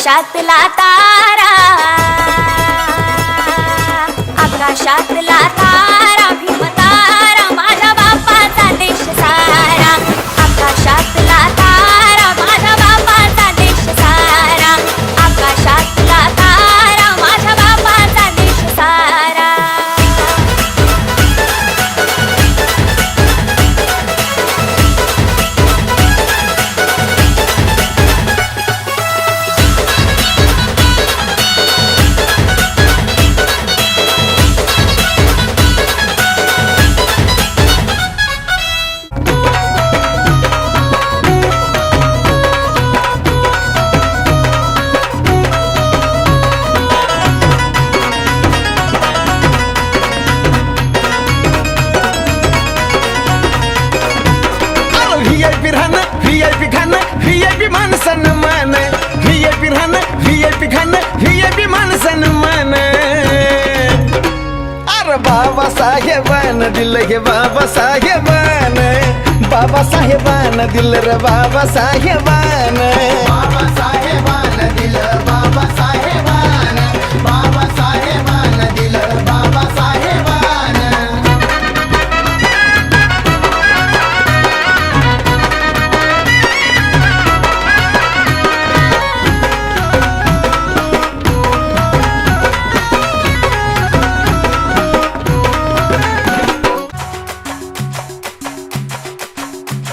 आकाशातला तारा, आकाशातला तारा, भीमतारा माझ्या बापाचा देश सारा, आकाशातला तारा माझ्या बापाचा देश सारा, आकाशातला तारा माझ्या बापाचा देश सारा. VIP खाना VIP मान सन्मान, VIP राहणं VIP खाना VIP मान सन्मान. अरे बाबासाहेबान दिलं हे बाबासाहेबान, बाबासाहेबान दिलं रे बाबासाहेबान, बाबासाहेबान दिलं बाबासाहेबान, बाबासाहेबान दिलं बाबासाहेबान.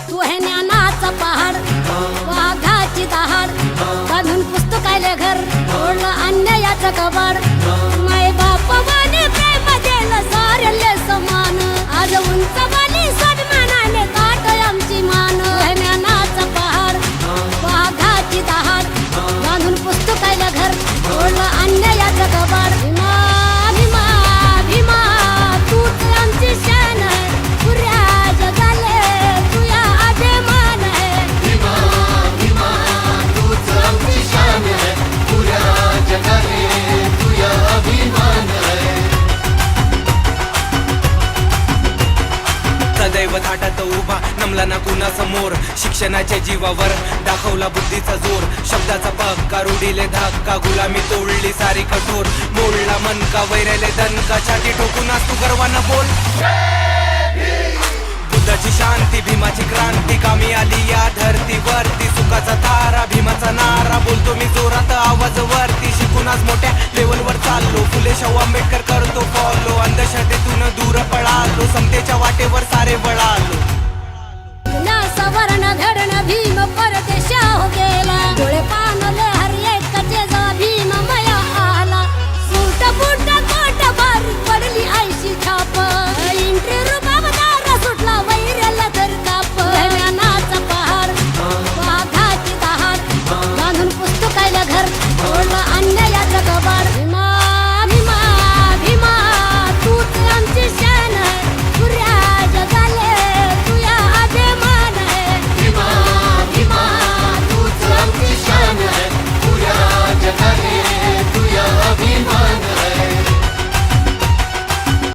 तू है ज्ञानाचा पहाड, वाघाची दहाड, बांधून पुस्तकाले घर, ओढलं अन्यायाचं कबाड. माय बापाने प्रेम दिलं सारले समान, आज उंचवाली सन्मानाने ताट आमची मान. तू है ज्ञानाचा पहाड, वाघाची दहाड, बांधून पुस्तकाले घर, ओढलं अन्यायाचं कबाड. भीमा भीमा भीमा तूच आमची शान आहे, पुऱ्या जगाले तुया अभिमान आहे. भीमा भीमा तूच आमची शान आहे, पुऱ्या जगाले तुया अभिमान आहे. सदैव थाटात उभा नमला ना कुणा समोर, शिक्षणाच्या जीवावर दाखवला बुद्धीचा जोर. शब्दाचा पक्का रुडीले धाक्का, गुलामी तोडली सारी कठोर. मोडला मनका वैरले दणका, छाती ठोकून आज तू गर्वानं बोल. बुद्धाची शांती भीमाची क्रांती, कामी आली या धरतीवरती. सुखाचा तारा भीमाचा नारा, बोलतो मी जोरात आवाज वरती. शिकून आज मोठ्या लेवलवर चाललो, फुले शाहू आंबेडकर करतो फॉलो. अंधश्रद्धेतून दूर पळालो, समतेच्या वाटेवर सारे वळालो. सवर्ण धरण भीम परदेशाह गेला, डोळे पाणले